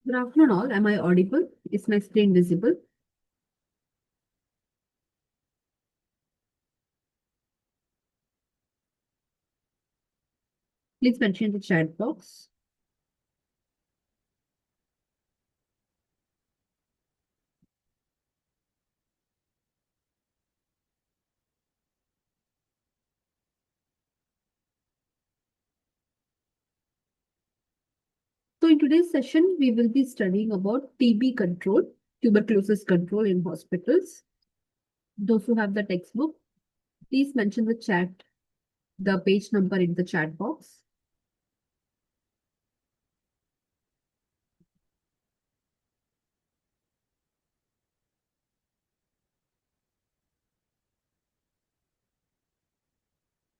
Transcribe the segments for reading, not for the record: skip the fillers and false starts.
Good afternoon, all. Am I audible? Is my screen visible? Please mention in the chat box. So, in today's session, we will be studying about TB control, tuberculosis control in hospitals. Those who have the textbook, please mention the page number in the chat box.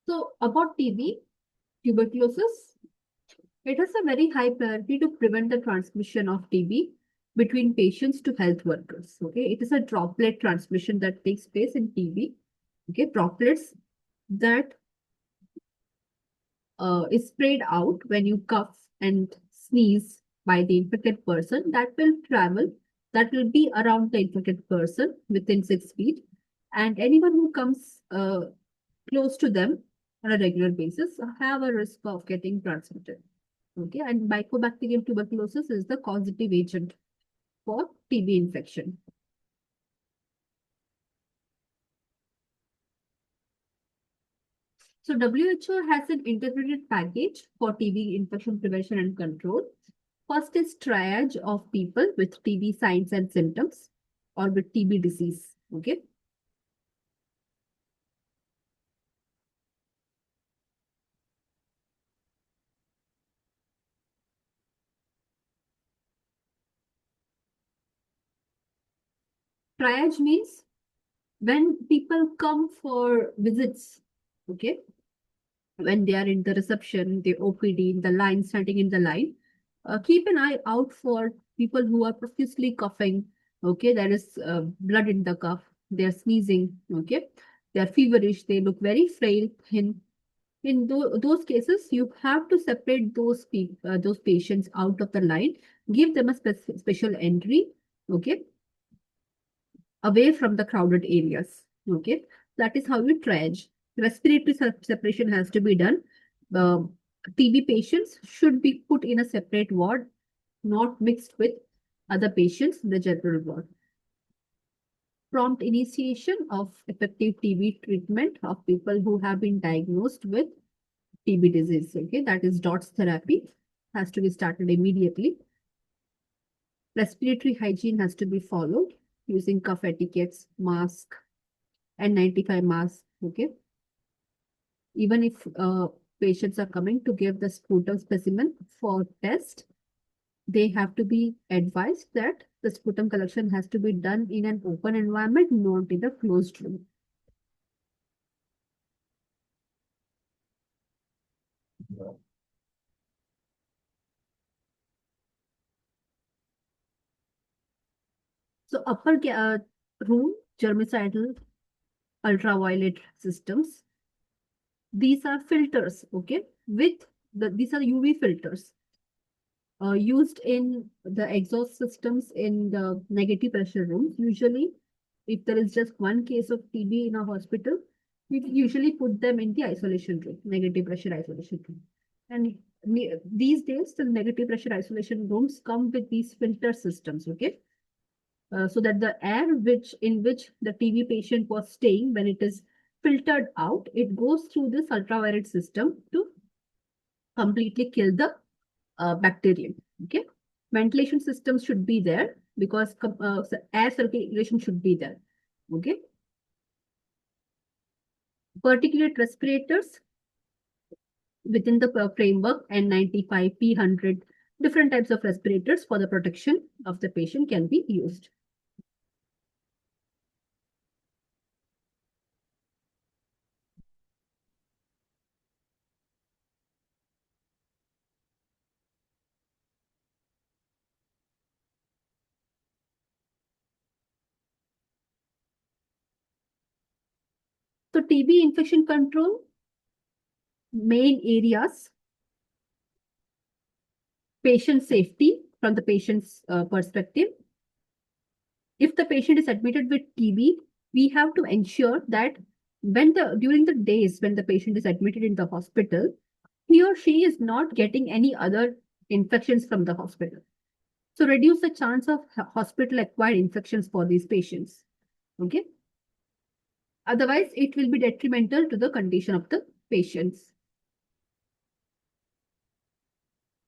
So, about TB, tuberculosis, it has a very high priority to prevent the transmission of TB between patients to health workers. Okay, it is a droplet transmission that takes place in TB. Okay, droplets that is sprayed out when you cough and sneeze by the infected person, that will be around the infected person within 6 feet. And anyone who comes close to them on a regular basis have a risk of getting transmitted. Okay, and Mycobacterium tuberculosis is the causative agent for TB infection. So WHO has an integrated package for TB infection prevention and control. First is triage of people with TB signs and symptoms or with TB disease. Okay. Triage means when people come for visits, okay, when they are in the reception, the OPD, in the line, standing in the line, keep an eye out for people who are profusely coughing. Okay, there is blood in the cough. They are sneezing. Okay, they are feverish. They look very frail, thin. In those cases, you have to separate those patients out of the line, give them a special entry, okay, away from the crowded areas. Okay, that is how you triage. Respiratory separation has to be done. The TB patients should be put in a separate ward, not mixed with other patients in the general ward. Prompt initiation of effective TB treatment of people who have been diagnosed with TB disease. Okay, that is DOTS therapy has to be started immediately. Respiratory hygiene has to be followed using cough etiquettes, mask, N95 mask. Okay, even if patients are coming to give the sputum specimen for test, they have to be advised that the sputum collection has to be done in an open environment, not in a closed room. So upper room germicidal ultraviolet systems, these are filters, okay, these are UV filters used in the exhaust systems in the negative pressure rooms. Usually, if there is just one case of TB in a hospital, we usually put them in the isolation room, negative pressure isolation room. And these days, the negative pressure isolation rooms come with these filter systems, okay? So that the air in which the TB patient was staying, when it is filtered out, it goes through this ultraviolet system to completely kill the bacterium. Okay, ventilation systems should be there because air circulation should be there. Okay, particulate respirators within the framework N95, P100, different types of respirators for the protection of the patient can be used. So TB infection control, main areas, patient safety, from the patient's perspective. If the patient is admitted with TB, we have to ensure that during the days when the patient is admitted in the hospital, he or she is not getting any other infections from the hospital. So reduce the chance of hospital acquired infections for these patients. Okay. Otherwise, it will be detrimental to the condition of the patients.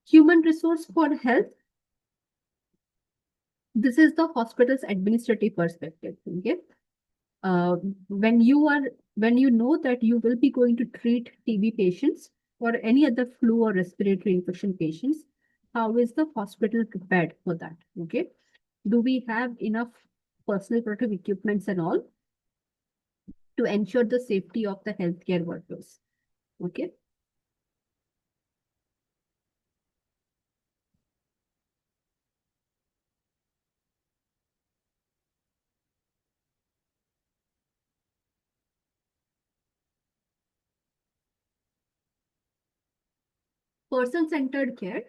Human resource for health. This is the hospital's administrative perspective. Okay. Uh, when you know that you will be going to treat TB patients or any other flu or respiratory infection patients, how is the hospital prepared for that? Okay. Do we have enough personal protective equipments and all to ensure the safety of the healthcare workers? Okay. Person-centered care.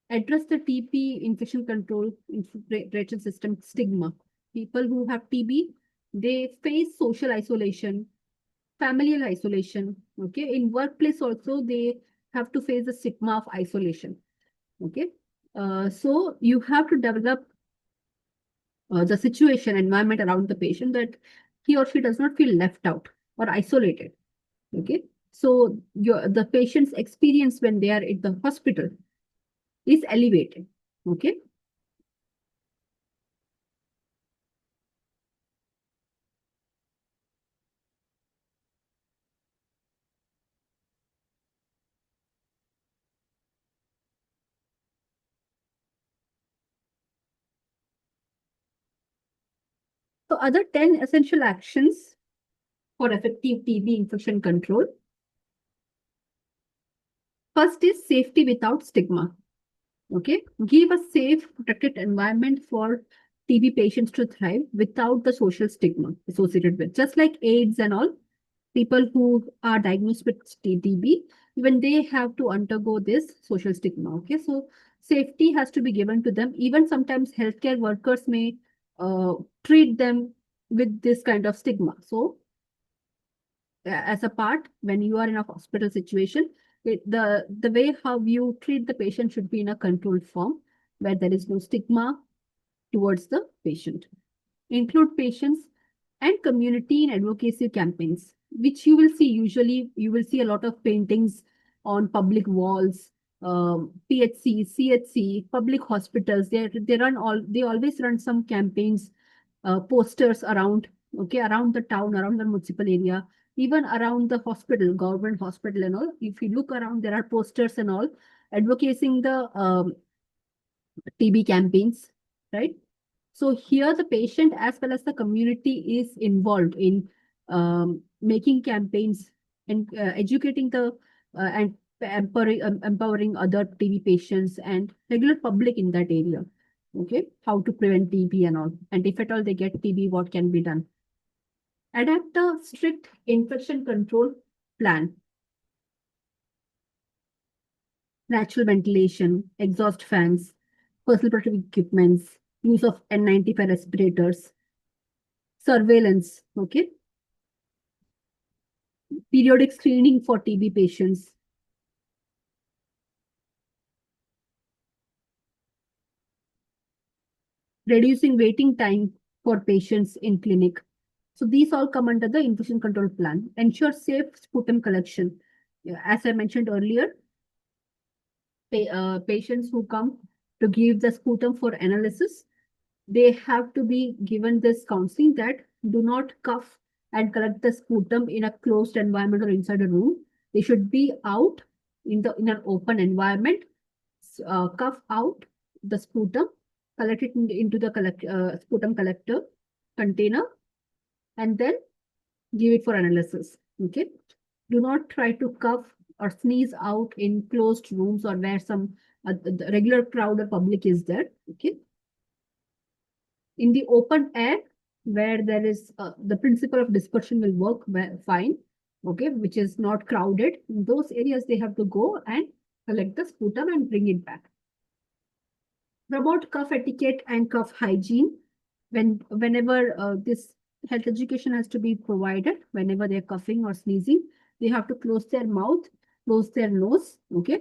Address the TB infection control infiltration system stigma. People who have TB, they face social isolation, familial isolation. Okay. In workplace also, they have to face the stigma of isolation. Okay. So you have to develop the situation environment around the patient that he or she does not feel left out or isolated. Okay. So the patient's experience when they are in the hospital is elevated. Okay. So other 10 essential actions for effective TB infection control. First is safety without stigma. Okay. Give a safe, protected environment for TB patients to thrive without the social stigma associated with. Just like AIDS and all, people who are diagnosed with TB, even they have to undergo this social stigma. Okay. So safety has to be given to them. Even sometimes healthcare workers may treat them with this kind of stigma. So as a part, when you are in a hospital situation, the way how you treat the patient should be in a controlled form where there is no stigma towards the patient. Include patients and community in advocacy campaigns, which you will see usually. You will see a lot of paintings on public walls, PHC, CHC, public hospitals. They always run some campaigns, posters around, okay, around the town, around the municipal area, even around the hospital, government hospital and all. If you look around, there are posters and all advocating the TB campaigns, right? So here the patient as well as the community is involved in making campaigns and educating the and empowering other TB patients and regular public in that area. Okay, how to prevent TB and all, and if at all they get TB, what can be done? Adapt a strict infection control plan. Natural ventilation, exhaust fans, personal protective equipments, use of N95 respirators, surveillance, okay, periodic screening for TB patients, reducing waiting time for patients in clinic. So these all come under the infection control plan. Ensure safe sputum collection. Yeah, as I mentioned earlier, patients who come to give the sputum for analysis, they have to be given this counseling that do not cough and collect the sputum in a closed environment or inside a room. They should be out in an open environment, cough out the sputum, collect it into the sputum collector container, and then give it for analysis. Okay. Do not try to cough or sneeze out in closed rooms or where some the regular crowd or public is there. Okay. In the open air, where there is the principle of dispersion will work fine. Okay. Which is not crowded. In those areas, they have to go and collect the sputum and bring it back. Promote cough etiquette and cough hygiene. Whenever this health education has to be provided, whenever they're coughing or sneezing, they have to close their mouth, close their nose. Okay.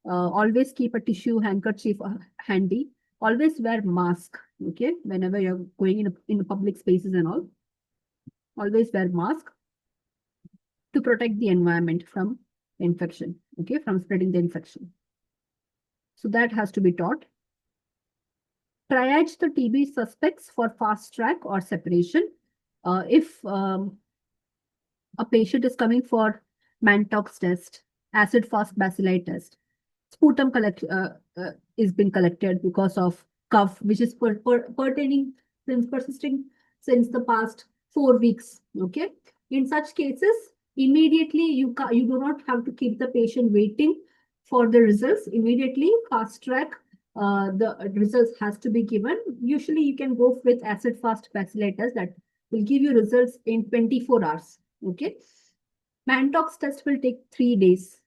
Always keep a tissue handkerchief handy. Always wear mask. Okay. Whenever you're going in public spaces and all, always wear mask to protect the environment from infection. Okay, from spreading the infection. So that has to be taught. Triage the TB suspects for fast track or separation. If a patient is coming for Mantox test, acid fast bacilli test, sputum is being collected because of cough, which is pertaining since persisting since the past 4 weeks. Okay, in such cases, immediately you do not have to keep the patient waiting for the results. Immediately, fast track. The results has to be given. Usually, you can go with acid fast bacilli test that will give you results in 24 hours. Okay, Mantox test will take 3 days.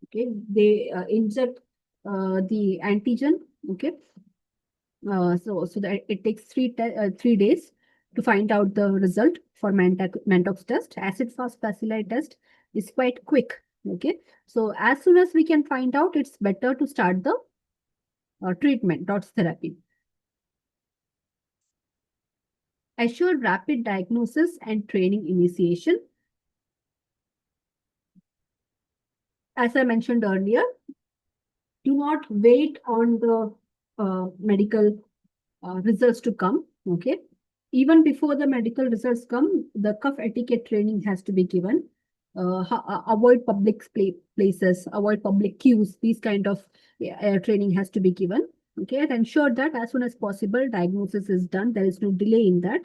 Okay, they inject the antigen. Okay, so that it takes 3 days to find out the result for Mantox test. Acid fast bacilli test is quite quick. Okay, so as soon as we can find out, it's better to start the treatment, DOTS therapy. Assure rapid diagnosis and training initiation. As I mentioned earlier, do not wait on the medical results to come. Okay. Even before the medical results come, the cough etiquette training has to be given. Avoid public places, avoid public queues. These kind of training has to be given. Okay. And ensure that as soon as possible, diagnosis is done. There is no delay in that.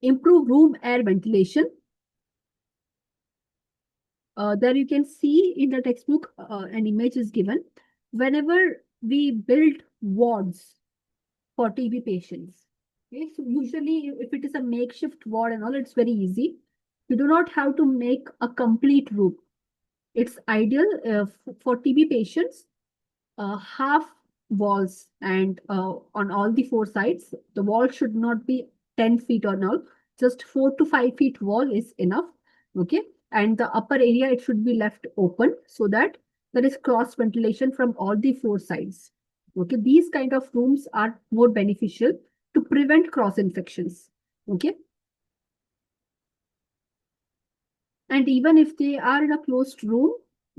Improve room air ventilation. There you can see in the textbook, an image is given. Whenever we build wards for TB patients, okay, so usually if it is a makeshift ward and all, it's very easy. You do not have to make a complete room. It's ideal for TB patients, half walls and on all the four sides. The wall should not be 10 feet or all. Just 4 to 5 feet wall is enough. Okay. And the upper area, it should be left open so that there is cross ventilation from all the four sides. Okay. These kind of rooms are more beneficial to prevent cross infections. Okay. And even if they are in a closed room,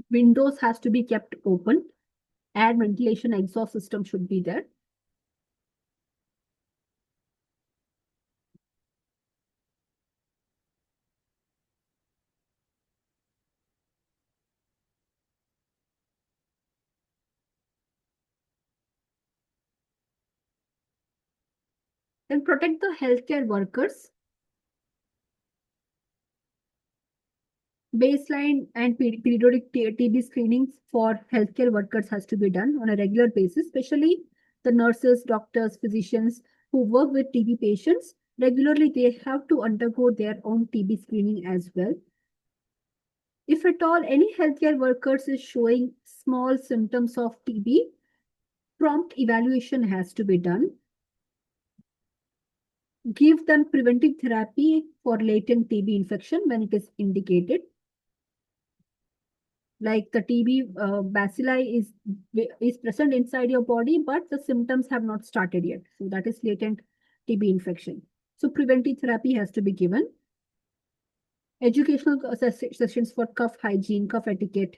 windows has to be kept open. Air ventilation exhaust system should be there. Then protect the healthcare workers. Baseline and periodic TB screenings for healthcare workers has to be done on a regular basis, especially the nurses, doctors, physicians who work with TB patients. Regularly, they have to undergo their own TB screening as well. If at all any healthcare workers is showing small symptoms of TB, prompt evaluation has to be done. Give them preventive therapy for latent TB infection when it is indicated. Like the TB bacilli is present inside your body, but the symptoms have not started yet. So that is latent TB infection. So preventive therapy has to be given. Educational sessions for cough hygiene, cough etiquette,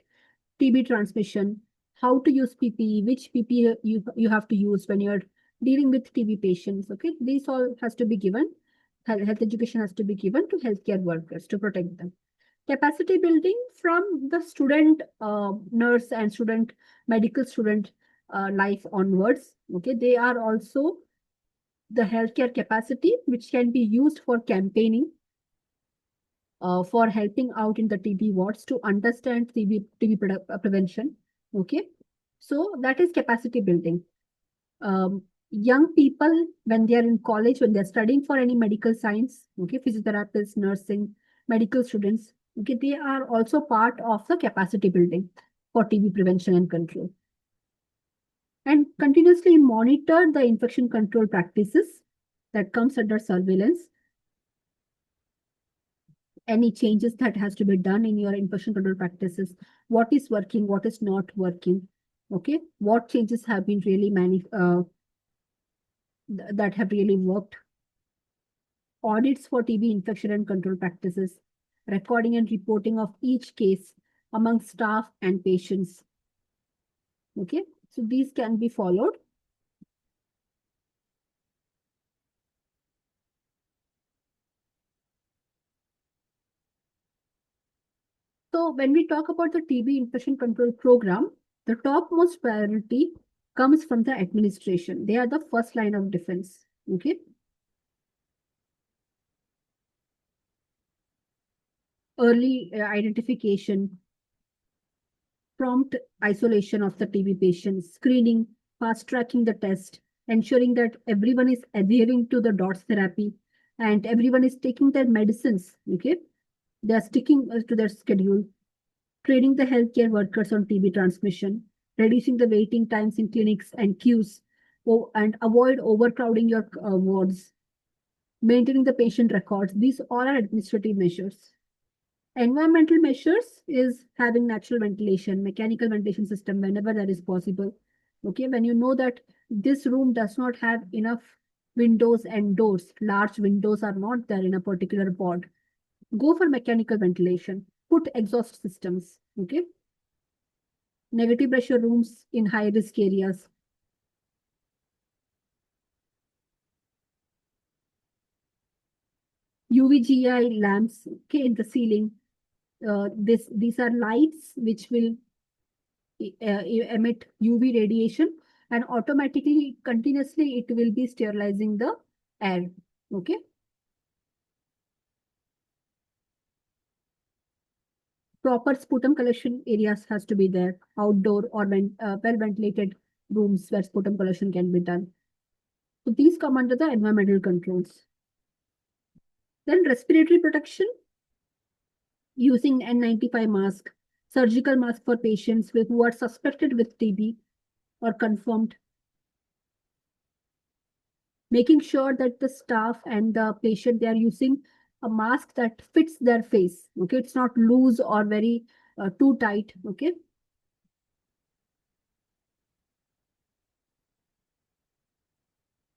TB transmission, how to use PPE, which PPE you have to use when you're dealing with TB patients. Okay, these all has to be given. Health education has to be given to healthcare workers to protect them. Capacity building from the student nurse and student medical student life onwards. Okay, they are also the healthcare capacity which can be used for campaigning, for helping out in the TB wards to understand TB prevention. Okay, so that is capacity building. young people, when they are in college, when they're studying for any medical science, okay, physiotherapists, nursing, medical students, okay, they are also part of the capacity building for TB prevention and control. And continuously monitor the infection control practices that comes under surveillance. Any changes that has to be done in your infection control practices, what is working, what is not working, okay, what changes have been really that have really worked. Audits for TB infection and control practices, recording and reporting of each case among staff and patients. Okay, so these can be followed. So when we talk about the TB infection control program, the topmost priority comes from the administration. They are the first line of defense. Okay. Early identification, prompt isolation of the TB patients, screening, fast tracking the test, ensuring that everyone is adhering to the DOTS therapy and everyone is taking their medicines. Okay. They are sticking to their schedule, training the healthcare workers on TB transmission, reducing the waiting times in clinics and queues, and avoid overcrowding your wards, maintaining the patient records. These all are administrative measures. Environmental measures is having natural ventilation, mechanical ventilation system whenever that is possible. Okay, when you know that this room does not have enough windows and doors, large windows are not there in a particular pod, go for mechanical ventilation. Put exhaust systems. Okay, negative pressure rooms in high risk areas. UVGI lamps, okay, in the ceiling. These are lights which will emit UV radiation and automatically, continuously, it will be sterilizing the air. Okay. Proper sputum collection areas has to be there, outdoor or well ventilated rooms where sputum collection can be done. So these come under the environmental controls. Then respiratory protection using N95 mask, surgical mask for patients who are suspected with TB or confirmed, making sure that the staff and the patient, they are using a mask that fits their face. Okay, it's not loose or very too tight. Okay,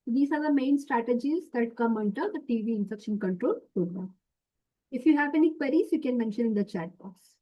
these are the main strategies that come under the TB infection control program. If you have any queries, you can mention in the chat box.